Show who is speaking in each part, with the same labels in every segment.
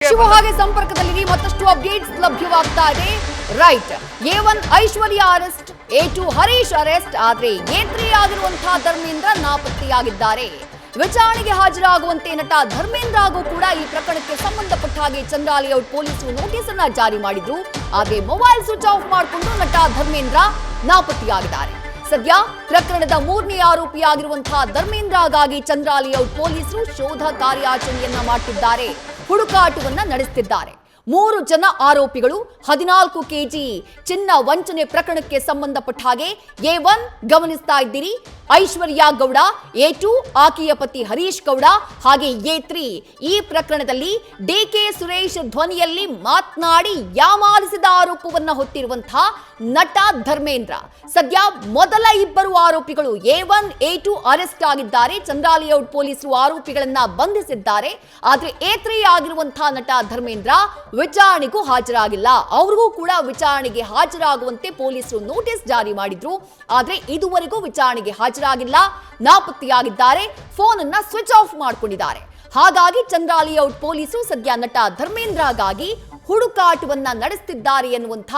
Speaker 1: ಶಿವು ಹಾಗೆ ಸಂಪರ್ಕದಲ್ಲಿ ಮತ್ತಷ್ಟು ಅಪ್ಡೇಟ್ಸ್ ಲಭ್ಯವಾಗ್ತಾ ಇದೆ. ರೈಟ್, A1 ಐಶ್ವರ್ಯ ಅರೆಸ್ಟ್, A2 ಹರೀಶ್ ಅರೆಸ್ಟ್. ಆದ್ರೆ A3 ಆಗಿರುವಂತಹ ಧರ್ಮೇಂದ್ರ ನಾಪತ್ತೆಯಾಗಿದ್ದಾರೆ. ವಿಚಾರಣೆಗೆ ಹಾಜರಾಗುವಂತೆ ನಟ ಧರ್ಮೇಂದ್ರ ಹಾಗೂ ಕೂಡ ಈ ಪ್ರಕರಣಕ್ಕೆ ಸಂಬಂಧಪಟ್ಟ ಹಾಗೆ ಚಂದ್ರ ಲೇಔಟ್ ಪೊಲೀಸರು ನೋಟಿಸ್ ಅನ್ನ ಜಾರಿ ಮಾಡಿದ್ರು. ಆದ್ರೆ ಮೊಬೈಲ್ ಸ್ವಿಚ್ ಆಫ್ ಮಾಡಿಕೊಂಡು ನಟ ಧರ್ಮೇಂದ್ರ ನಾಪತ್ತೆಯಾಗಿದ್ದಾರೆ. ಸದ್ಯ ಪ್ರಕರಣದ 3ನೇ ಆರೋಪಿಯಾಗಿರುವಂತಹ ಧರ್ಮೇಂದ್ರಗಾಗಿ ಚಂದ್ರ ಲೇಔಟ್ ಪೊಲೀಸರು ಶೋಧ ಕಾರ್ಯಾಚರಣೆಯನ್ನ ಮಾಡುತ್ತಿದ್ದಾರೆ, ಹುಡುಕಾಟವನ್ನ ನಡೆಸುತ್ತಿದ್ದಾರೆ. 3 ಜನ ಆರೋಪಿಗಳು 14 ಕೆಜಿ ಚಿನ್ನ ವಂಚನೆ ಪ್ರಕರಣಕ್ಕೆ ಸಂಬಂಧಪಟ್ಟ ಹಾಗೆ A1 ಗಮನಿಸ್ತಾ ಇದ್ದೀರಿ, ಐಶ್ವರ್ಯ ಗೌಡ, A2 ಆಕೆಯ ಪತಿ ಹರೀಶ್ ಗೌಡ, ಹಾಗೆ A3 ಈ ಪ್ರಕರಣದಲ್ಲಿ DK ಸುರೇಶ್ ಧ್ವನಿಯಲ್ಲಿ ಮಾತನಾಡಿ ಯಾಮಾರಿಸಿದ ಆರೋಪವನ್ನ ಹೊತ್ತಿರುವಂತಹ ನಟ ಧರ್ಮೇಂದ್ರ. ಸದ್ಯ ಮೊದಲ 2 ಆರೋಪಿಗಳು A1, A2 ಅರೆಸ್ಟ್ ಆಗಿದ್ದಾರೆ. ಚಂದ್ರ ಲೇಔಟ್ ಪೊಲೀಸರು ಆರೋಪಿಗಳನ್ನ ಬಂಧಿಸಿದ್ದಾರೆ. ಆದ್ರೆ A3 ಆಗಿರುವಂತಹ ನಟ ಧರ್ಮೇಂದ್ರ ವಿಚಾರಣೆಗೂ ಹಾಜರಾಗಿಲ್ಲ. ಅವ್ರಿಗೂ ಕೂಡ ವಿಚಾರಣೆಗೆ ಹಾಜರಾಗುವಂತೆ ಪೊಲೀಸರು ನೋಟಿಸ್ ಜಾರಿ ಮಾಡಿದ್ರು. ಆದ್ರೆ ಇದುವರೆಗೂ ವಿಚಾರಣೆಗೆ ಹಾಜರಾಗಿಲ್ಲ, ನಾಪತ್ತೆಯಾಗಿದ್ದಾರೆ, ಫೋನ್ ಅನ್ನ ಸ್ವಿಚ್ ಆಫ್ ಮಾಡಿಕೊಂಡಿದ್ದಾರೆ. ಹಾಗಾಗಿ ಚಂದ್ರ ಲೇಔಟ್ ಪೊಲೀಸರು ಸದ್ಯ ನಟ ಧರ್ಮೇಂದ್ರಗಾಗಿ ಹುಡುಕಾಟವನ್ನ ನಡೆಸುತ್ತಿದ್ದಾರೆ ಎನ್ನುವಂಥ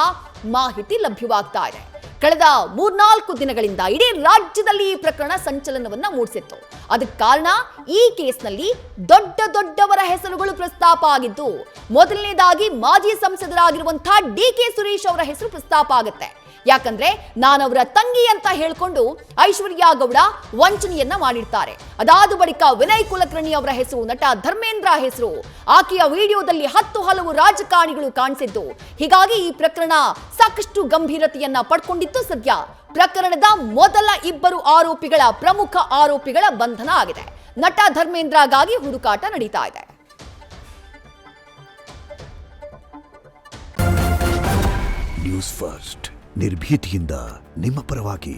Speaker 1: ಮಾಹಿತಿ ಲಭ್ಯವಾಗ್ತಾ ಇದೆ. ಕಳೆದ 3-4 ದಿನಗಳಿಂದ ಇಡೀ ರಾಜ್ಯದಲ್ಲಿ ಈ ಪ್ರಕರಣ ಸಂಚಲನವನ್ನ ಮೂಡಿಸಿತ್ತು. ಅದಕ್ಕೆ ಕಾರಣ ಈ ಕೇಸ್ನಲ್ಲಿ ದೊಡ್ಡವರ ಹೆಸರುಗಳು ಪ್ರಸ್ತಾಪ ಆಗಿದ್ದು, ಮೊದಲನೇದಾಗಿ ಮಾಜಿ ಸಂಸದರಾಗಿರುವಂತಹ DK ಸುರೇಶ್ ಅವರ ಹೆಸರು ಪ್ರಸ್ತಾಪ ಆಗುತ್ತೆ. ಯಾಕಂದ್ರೆ ನಾನವರ ತಂಗಿ ಅಂತ ಹೇಳ್ಕೊಂಡು ಐಶ್ವರ್ಯ ಗೌಡ ವಂಚನೆಯನ್ನ ಮಾಡಿರ್ತಾರೆ. ಅದಾದ ಬಳಿಕ ವಿನಯ್ ಕುಲಕರ್ಣಿ ಅವರ ಹೆಸರು, ನಟ ಧರ್ಮೇಂದ್ರ ಹೆಸರು, ಆಕೆಯ ವಿಡಿಯೋದಲ್ಲಿ 10 ಹಲವು ರಾಜಕಾರಣಿಗಳು ಕಾಣಿಸಿದ್ದು. ಹೀಗಾಗಿ ಈ ಪ್ರಕರಣ ಸಾಕಷ್ಟು ಗಂಭೀರತೆಯನ್ನ ಪಡ್ಕೊಂಡಿತ್ತು. ಸದ್ಯ ಪ್ರಕರಣದ ಮೊದಲ 2 ಆರೋಪಿಗಳ, ಪ್ರಮುಖ ಆರೋಪಿಗಳ ಬಂಧನ ಆಗಿದೆ. ನಟ ಧರ್ಮೇಂದ್ರಗಾಗಿ ಹುಡುಕಾಟ ನಡೀತಾ ಇದೆ.
Speaker 2: ನ್ಯೂಸ್ ಫಸ್ಟ್, ನಿರ್ಭೀತಿಯಿಂದ ನಿಮ್ಮ ಪರವಾಗಿ.